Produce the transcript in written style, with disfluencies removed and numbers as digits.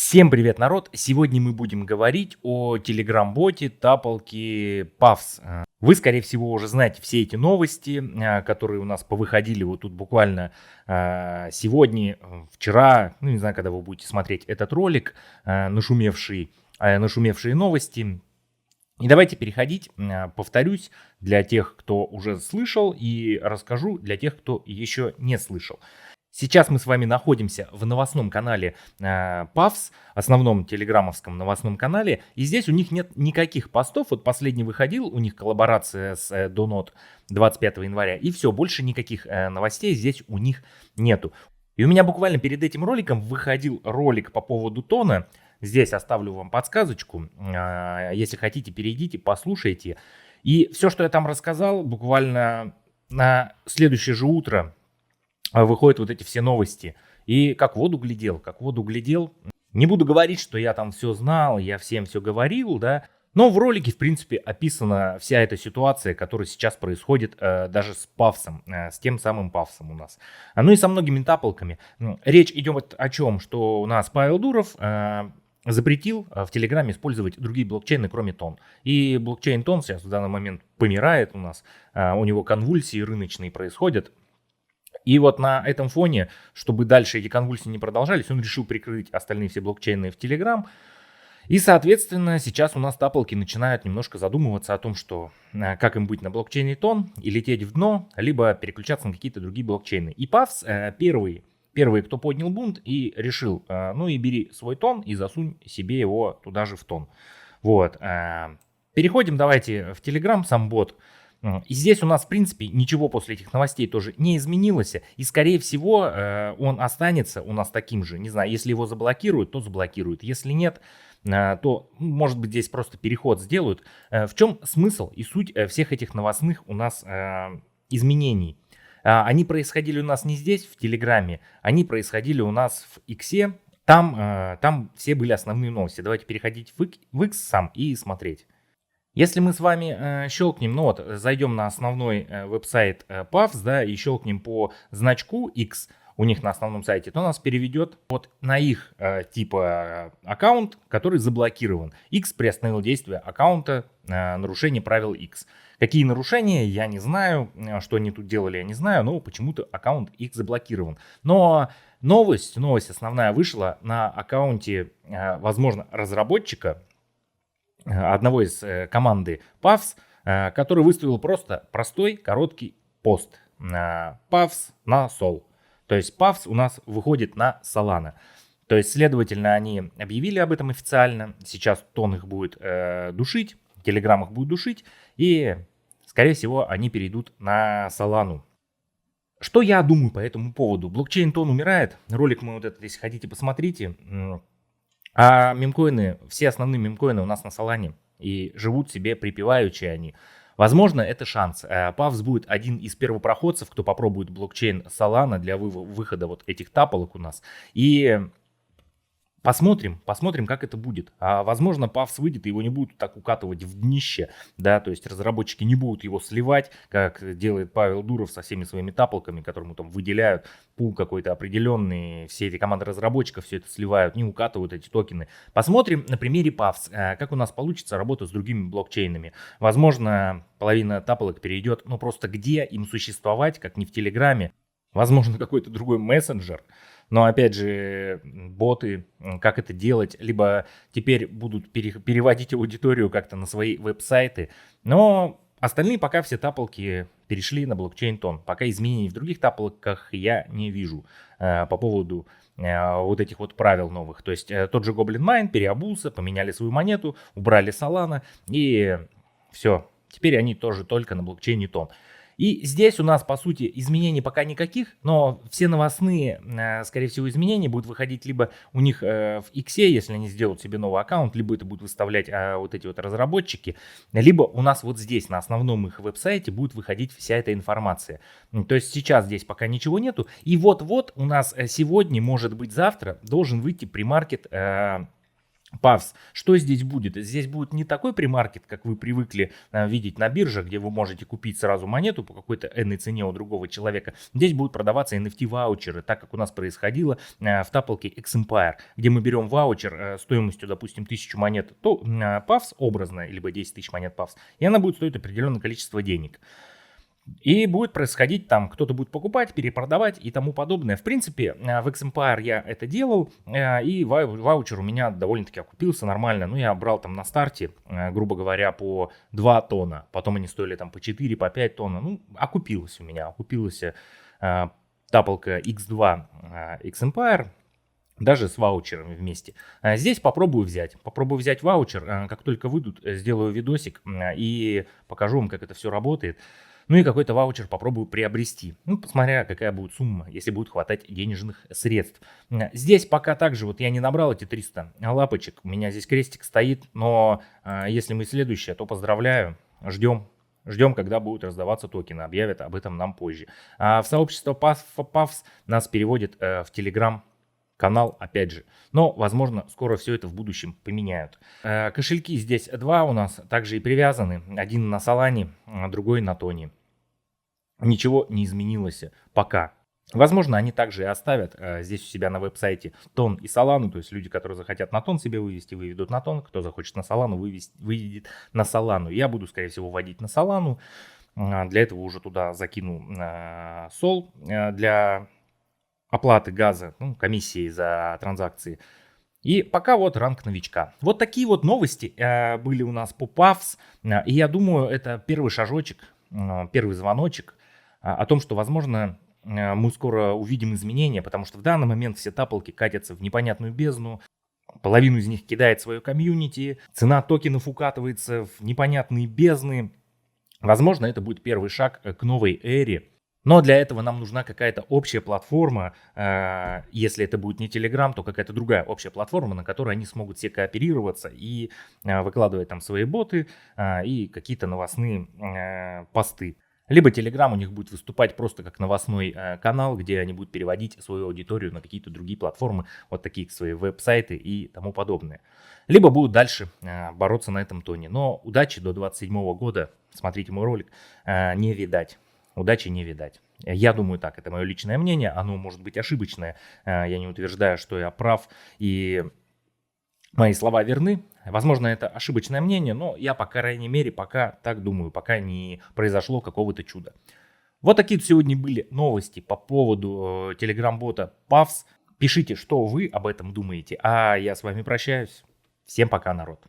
Всем привет, народ! Сегодня мы будем говорить о телеграм-боте тапалки Puffs. Вы, скорее всего, уже знаете все эти новости, которые у нас повыходили вот тут буквально сегодня, вчера, ну не знаю, когда вы будете смотреть этот ролик, нашумевшие новости. И давайте переходить, повторюсь, для тех, кто уже слышал, и расскажу для тех, кто еще не слышал. Сейчас мы с вами находимся в новостном канале Puffs, основном телеграммовском новостном канале, и здесь у них нет никаких постов. Вот последний выходил, у них коллаборация с Donut 25 января, и все, больше никаких новостей здесь у них нету. И у меня буквально перед этим роликом выходил ролик по поводу тона. Здесь оставлю вам подсказочку, если хотите, перейдите, послушайте. И все, что я там рассказал, буквально на следующее же утро выходят вот эти все новости. И как в воду глядел. Не буду говорить, что я там все знал, я всем все говорил, да. Но в ролике, в принципе, описана вся эта ситуация, которая сейчас происходит даже с Puffs'ом, с тем самым Puffs'ом у нас. Ну и со многими тапалками. Речь идет о чем? Что у нас Павел Дуров запретил в Телеграме использовать другие блокчейны, кроме Тон. И блокчейн Тон сейчас в данный момент помирает у нас. У него конвульсии рыночные происходят. И вот на этом фоне, чтобы дальше эти конвульсии не продолжались, он решил прикрыть остальные все блокчейны в Telegram. И, соответственно, сейчас у нас тапалки начинают немножко задумываться о том, что как им быть на блокчейне Тон и лететь в дно, либо переключаться на какие-то другие блокчейны. И Puffs первые, кто поднял бунт и решил, ну и бери свой Тон и засунь себе его туда же в Тон. Вот. Переходим давайте в Telegram, сам бот. И здесь у нас, в принципе, ничего после этих новостей тоже не изменилось. И, скорее всего, он останется у нас таким же. Не знаю, если его заблокируют, то заблокируют. Если нет, то, может быть, здесь просто переход сделают. В чем смысл и суть всех этих новостных у нас изменений? Они происходили у нас не здесь, в Телеграме. Они происходили у нас в Иксе. Там все были основные новости. Давайте переходить в Икс сам и смотреть. Если мы с вами щелкнем, ну вот, зайдем на основной веб-сайт Puffs, да, и щелкнем по значку X у них на основном сайте, то нас переведет вот на их типа аккаунт, который заблокирован. X приостановил действие аккаунта, нарушение правил X. Какие нарушения, я не знаю, что они тут делали, я не знаю, но почему-то аккаунт X заблокирован. Но новость основная вышла на аккаунте, возможно, разработчика, одного из команды Puffs, который выставил просто простой короткий пост. Puffs на Sol. То есть Puffs у нас выходит на Solana. То есть, следовательно, они объявили об этом официально. Сейчас Тон их будет душить, Telegram их будет душить. И, скорее всего, они перейдут на Solana. Что я думаю по этому поводу? Блокчейн Тон умирает. Ролик мы вот этот, если хотите, посмотрите. А мемкоины, все основные мемкоины у нас на Solana и живут себе припеваючи они. Возможно, это шанс. Puffs будет один из первопроходцев, кто попробует блокчейн Solana для выхода вот этих тапалок у нас. И посмотрим, как это будет. Возможно, Puffs выйдет, и его не будут так укатывать в днище, да, то есть разработчики не будут его сливать, как делает Павел Дуров со всеми своими тапалками, которым там выделяют пул какой-то определенный, все эти команды разработчиков все это сливают, не укатывают эти токены. Посмотрим на примере Puffs, как у нас получится работа с другими блокчейнами. Возможно, половина тапалок перейдет, ну просто где им существовать, как не в Телеграме, возможно, какой-то другой мессенджер. Но опять же, боты, как это делать, либо теперь будут переводить аудиторию как-то на свои веб-сайты. Но остальные пока все тапалки перешли на блокчейн Тон. Пока изменений в других тапалках я не вижу по поводу вот этих вот правил новых. То есть тот же Goblin Mine переобулся, поменяли свою монету, убрали Solana и все. Теперь они тоже только на блокчейне Тон. И здесь у нас, по сути, изменений пока никаких, но все новостные, скорее всего, изменения будут выходить либо у них в X, если они сделают себе новый аккаунт, либо это будут выставлять вот эти вот разработчики, либо у нас вот здесь, на основном их веб-сайте, будет выходить вся эта информация. То есть сейчас здесь пока ничего нету. И вот-вот у нас сегодня, может быть завтра, должен выйти премаркет Павс. Что здесь будет? Здесь будет не такой премаркет, как вы привыкли видеть на бирже, где вы можете купить сразу монету по какой-то энной цене у другого человека. Здесь будут продаваться NFT-ваучеры, так как у нас происходило в тапалке X-Empire, где мы берем ваучер стоимостью, допустим, 1000 монет, то Павс образно, либо 10 тысяч монет Павс, и она будет стоить определенное количество денег. И будет происходить там, кто-то будет покупать, перепродавать и тому подобное. В принципе, в X-Empire я это делал, и ваучер у меня довольно-таки окупился нормально. Ну, я брал там на старте, грубо говоря, по 2 тонна. Потом они стоили там по 4, по 5 тонн. Ну, окупилось у меня, окупилась тапалка X2 X-Empire. Даже с ваучерами вместе. Здесь попробую взять ваучер. Как только выйдут, сделаю видосик и покажу вам, как это все работает. Ну и какой-то ваучер попробую приобрести. Ну, посмотря, какая будет сумма, если будет хватать денежных средств. Здесь пока также, вот я не набрал эти 300 лапочек. У меня здесь крестик стоит. Но если мы следующее, то поздравляю. Ждем, когда будут раздаваться токены. Объявят об этом нам позже. В сообщество PAFS нас переводят в Telegram канал, опять же. Но, возможно, скоро все это в будущем поменяют. Кошельки здесь два у нас также и привязаны. Один на Solana, другой на Тоне. Ничего не изменилось пока. Возможно, они также и оставят здесь у себя на веб-сайте Тон и Solana. То есть люди, которые захотят на Тон себе вывести, выведут на Тон. Кто захочет на Solana, выведет на Solana. Я буду, скорее всего, вводить на Solana. Для этого уже туда закину Sol для оплаты газа, ну, комиссии за транзакции. И пока вот ранг новичка. Вот такие вот новости были у нас по PAFS. И я думаю, это первый шажочек, первый звоночек о том, что, возможно, мы скоро увидим изменения, потому что в данный момент все тапалки катятся в непонятную бездну. Половину из них кидает свое комьюнити. Цена токенов укатывается в непонятные бездны. Возможно, это будет первый шаг к новой эре. Но для этого нам нужна какая-то общая платформа. Если это будет не Telegram, то какая-то другая общая платформа, на которой они смогут все кооперироваться и выкладывать там свои боты и какие-то новостные посты. Либо Telegram у них будет выступать просто как новостной канал, где они будут переводить свою аудиторию на какие-то другие платформы, вот такие свои веб-сайты и тому подобное. Либо будут дальше бороться на этом тоне. Но удачи до 2027 года, смотрите мой ролик, не видать. Удачи не видать. Я думаю так, это мое личное мнение, оно может быть ошибочное. Я не утверждаю, что я прав и мои слова верны. Возможно, это ошибочное мнение, но я, по крайней мере, пока так думаю, пока не произошло какого-то чуда. Вот такие сегодня были новости по поводу телеграм-бота PAFS. Пишите, что вы об этом думаете, а я с вами прощаюсь. Всем пока, народ.